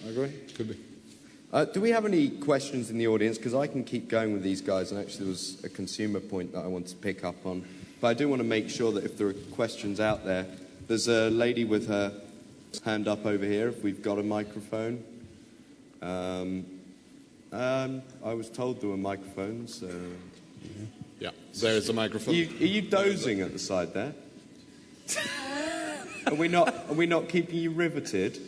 I agree. Could be. Do we have any questions in the audience? Because I can keep going with these guys, and actually there was a consumer point that I want to pick up on. But I do want to make sure that if there are questions out there, there's a lady with her hand up over here, if we've got a microphone. I was told there were microphones. Yeah, there's a microphone. Are you dozing at the side there? Are we not keeping you riveted?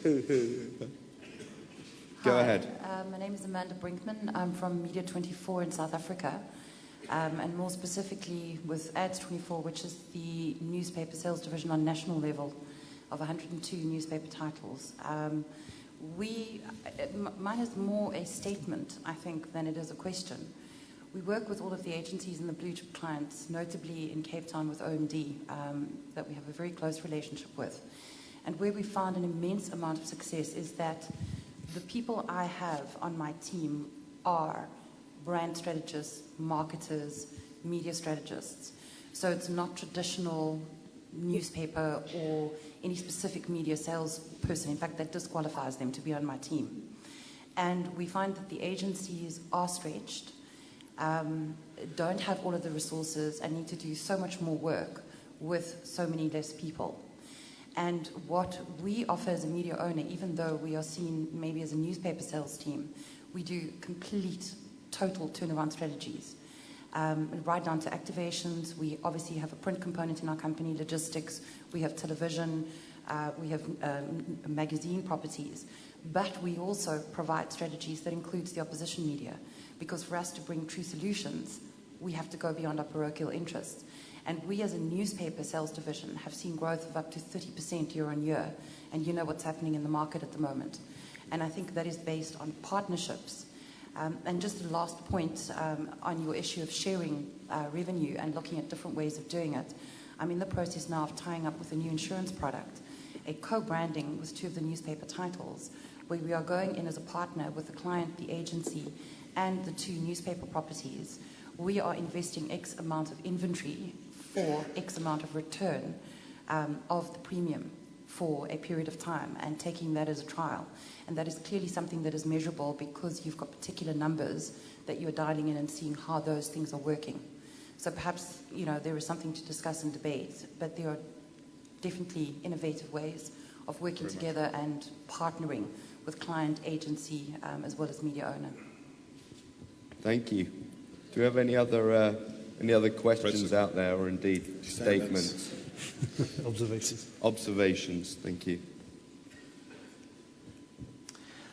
Go ahead. My name is Amanda Brinkman. I'm from Media 24 in South Africa, and more specifically with Ads 24, which is the newspaper sales division on national level of 102 newspaper titles. Mine is more a statement, I think, than it is a question. We work with all of the agencies and the blue chip clients, notably in Cape Town with OMD, that we have a very close relationship with. And where we found an immense amount of success is that the people I have on my team are brand strategists, marketers, media strategists. So it's not traditional newspaper or any specific media salesperson. In fact, that disqualifies them to be on my team. And we find that the agencies are stretched, don't have all of the resources, and need to do so much more work with so many less people. And what we offer as a media owner, even though we are seen maybe as a newspaper sales team, we do complete, total turnaround strategies. Right down to activations. We obviously have a print component in our company, logistics, we have television, we have magazine properties, but we also provide strategies that includes the opposition media, because for us to bring true solutions, we have to go beyond our parochial interests. And we as a newspaper sales division have seen growth of up to 30% year on year, and you know what's happening in the market at the moment. And I think that is based on partnerships. And just the last point on your issue of sharing revenue and looking at different ways of doing it. I'm in the process now of tying up with a new insurance product, a co-branding with 2 of the newspaper titles, where we are going in as a partner with the client, the agency, and the 2 newspaper properties. We are investing X amount of inventory for X amount of return of the premium for a period of time, and taking that as a trial. And that is clearly something that is measurable, because you've got particular numbers that you're dialing in and seeing how those things are working. So perhaps, there is something to discuss and debate, but there are definitely innovative ways of working together and partnering with client, agency, as well as media owner. Thank you. Do we have any other questions out there, or indeed statements? Observations. Thank you.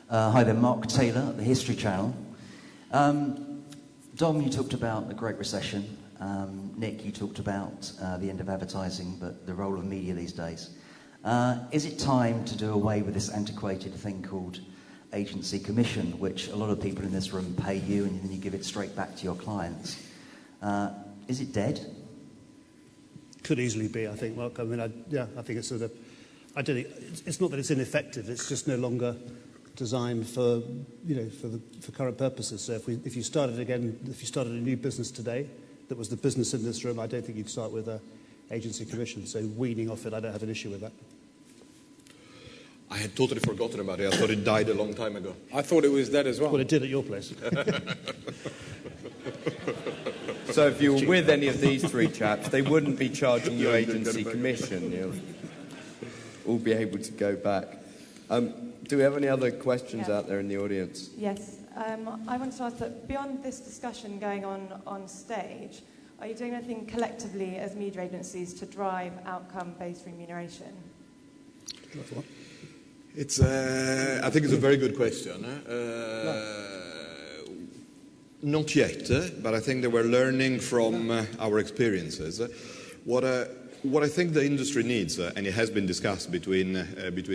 Hi there, Mark Taylor at the History Channel. Dom, you talked about the Great Recession. Nick, you talked about the end of advertising, but the role of media these days. Is it time to do away with this antiquated thing called agency commission, which a lot of people in this room pay you and then you give it straight back to your clients? Is it dead? Could easily be, I think, Mark. I mean, I think it's sort of, it's not that it's ineffective, it's just no longer designed for, for current purposes. So if you started a new business today that was the business in this room, I don't think you'd start with an agency commission. So weaning off it, I don't have an issue with that. I had totally forgotten about it. I thought it died a long time ago. I thought it was dead as well. Well, it did at your place. So if you were with any of these 3 chaps, they wouldn't be charging you agency commission. You'll all be able to go back. Do we have any other questions out there in the audience? Yes. I wanted to ask that beyond this discussion going on stage, are you doing anything collectively as media agencies to drive outcome-based remuneration? I think it's a very good question. Not yet, but I think that we're learning from our experiences. What I think the industry needs, and it has been discussed between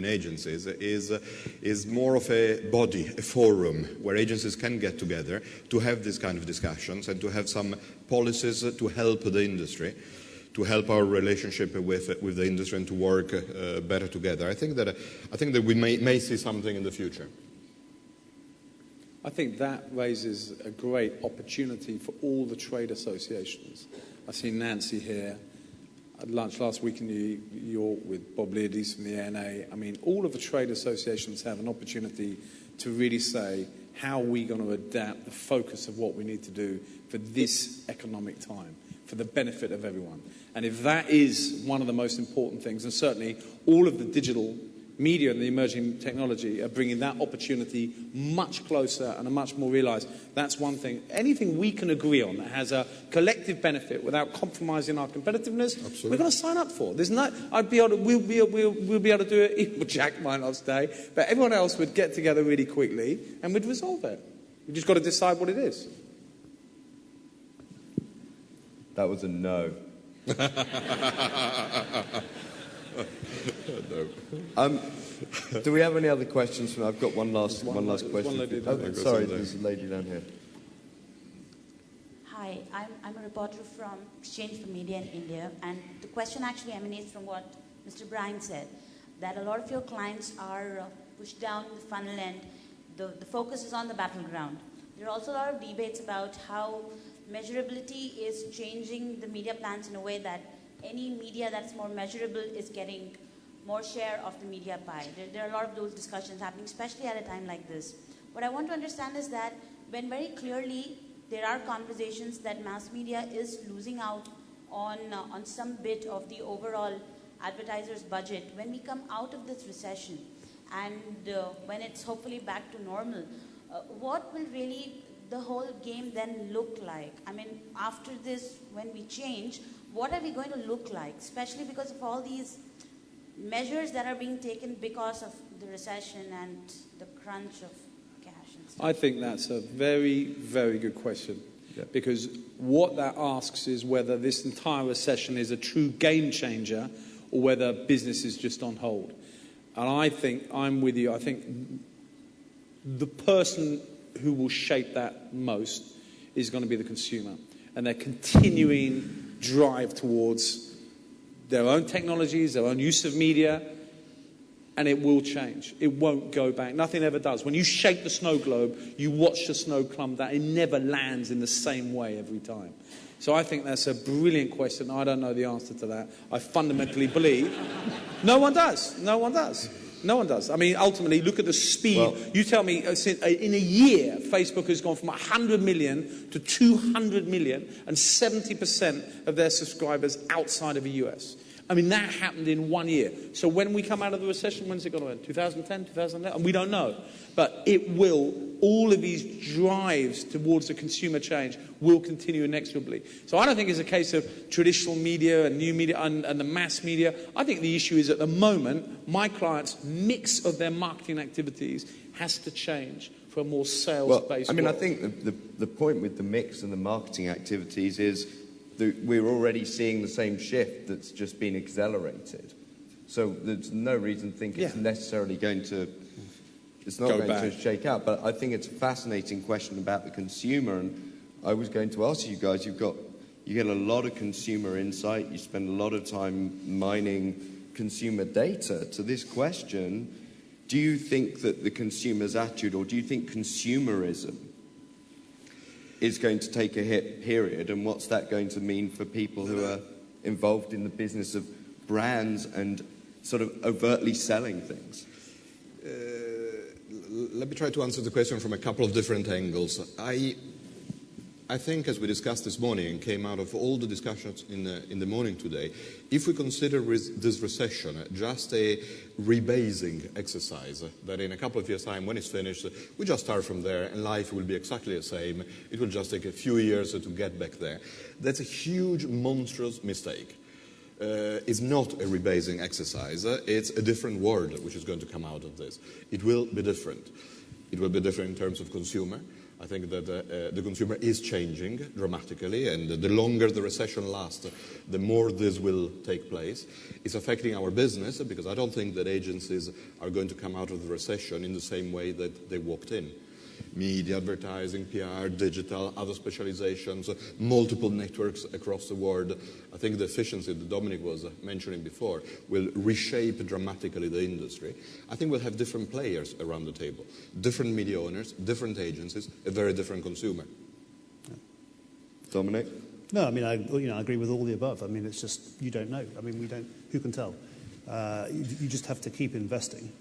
agencies, is more of a body, a forum, where agencies can get together to have these kind of discussions and to have some policies to help the industry, to help our relationship with the industry and to work better together. I think that we may see something in the future. I think that raises a great opportunity for all the trade associations. I see Nancy here. had lunch last week in New York with Bob Leardy's from the ANA. I mean, all of the trade associations have an opportunity to really say, how are we going to adapt the focus of what we need to do for this economic time, for the benefit of everyone? And if that is one of the most important things, and certainly all of the digital media and the emerging technology are bringing that opportunity much closer and a much more realised. That's one thing. Anything we can agree on that has a collective benefit without compromising our competitiveness, Absolutely. we're going to sign up for. There's no, we'll be able to do it. Well, Jack might not stay, but everyone else would get together really quickly and we'd resolve it. We just got to decide what it is. That was a no. No. Do we have any other questions? I've got one last question. one lady down there. Sorry, there's a lady down here. Hi, I'm a reporter from Exchange for Media in India, and the question actually emanates from what Mr. Bryan said, that a lot of your clients are pushed down the funnel and the focus is on the battleground. There are also a lot of debates about how measurability is changing the media plans in a way that any media that's more measurable is getting more share of the media pie. There are a lot of those discussions happening, especially at a time like this. What I want to understand is that when very clearly there are conversations that mass media is losing out on some bit of the overall advertisers' budget, when we come out of this recession and when it's hopefully back to normal, what will really the whole game then look like? I mean, after this, when we change, what are we going to look like, especially because of all these measures that are being taken because of the recession and the crunch of cash and stuff? I think that's a very, very good question. Yeah. Because what that asks is whether this entire recession is a true game changer or whether business is just on hold. And I think, I'm with you, I think the person who will shape that most is going to be the consumer. And their continuing drive towards their own technologies, their own use of media, and it will change. It won't go back. Nothing ever does. When you shake the snow globe, you watch the snow clump down. It never lands in the same way every time. So I think that's a brilliant question. I don't know the answer to that. I fundamentally believe no one does. No one does. No one does. I mean, ultimately, look at the speed. Well, you tell me, in a year, Facebook has gone from 100 million to 200 million and 70% of their subscribers outside of the US. I mean, that happened in 1 year. So when we come out of the recession, when's it going to end? 2010, 2011? We don't know. But it will, all of these drives towards the consumer change will continue inexorably. So I don't think it's a case of traditional media and new media and the mass media. I think the issue is at the moment, my clients' mix of their marketing activities has to change for a more sales-based I world. think the point with the mix and the marketing activities is that we're already seeing the same shift that's just been accelerated. So there's no reason to think it's necessarily going to... It's not going to shake out. But I think it's a fascinating question about the consumer. And I was going to ask you guys, you get a lot of consumer insight. You spend a lot of time mining consumer data. To this question, do you think that the consumer's attitude, or do you think consumerism is going to take a hit, period? And what's that going to mean for people who are involved in the business of brands and sort of overtly selling things? Let me try to answer the question from a couple of different angles. I think, as we discussed this morning and came out of all the discussions in the morning today, if we consider this recession just a rebasing exercise, that in a couple of years' time, when it's finished, we just start from there and life will be exactly the same. It will just take a few years to get back there. That's a huge, monstrous mistake. It's not a rebasing exercise. It's a different world which is going to come out of this. It will be different. It will be different in terms of consumer. I think that the consumer is changing dramatically, and the longer the recession lasts, the more this will take place. It's affecting our business because I don't think that agencies are going to come out of the recession in the same way that they walked in. Media, advertising, PR, digital, other specializations, multiple networks across the world. I think the efficiency that Dominic was mentioning before will reshape dramatically the industry. I think we'll have different players around the table, different media owners, different agencies, a very different consumer. Dominic? No, I mean, I agree with all the above. I mean, it's just, you don't know. I mean, who can tell? You just have to keep investing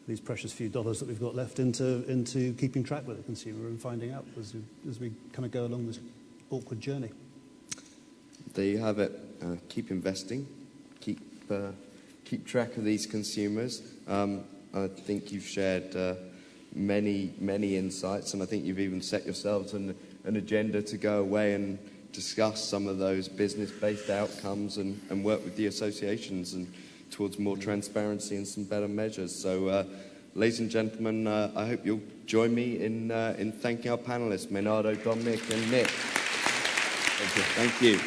these precious few dollars that we've got left into keeping track with the consumer and finding out as we kind of go along this awkward journey. There you have it. Keep investing. Keep track of these consumers. I think you've shared many insights, and I think you've even set yourselves an agenda to go away and discuss some of those business-based outcomes and work with the associations and towards more transparency and some better measures. So, ladies and gentlemen, I hope you'll join me in thanking our panelists, Menardo, Dominic and Nick. Thank you.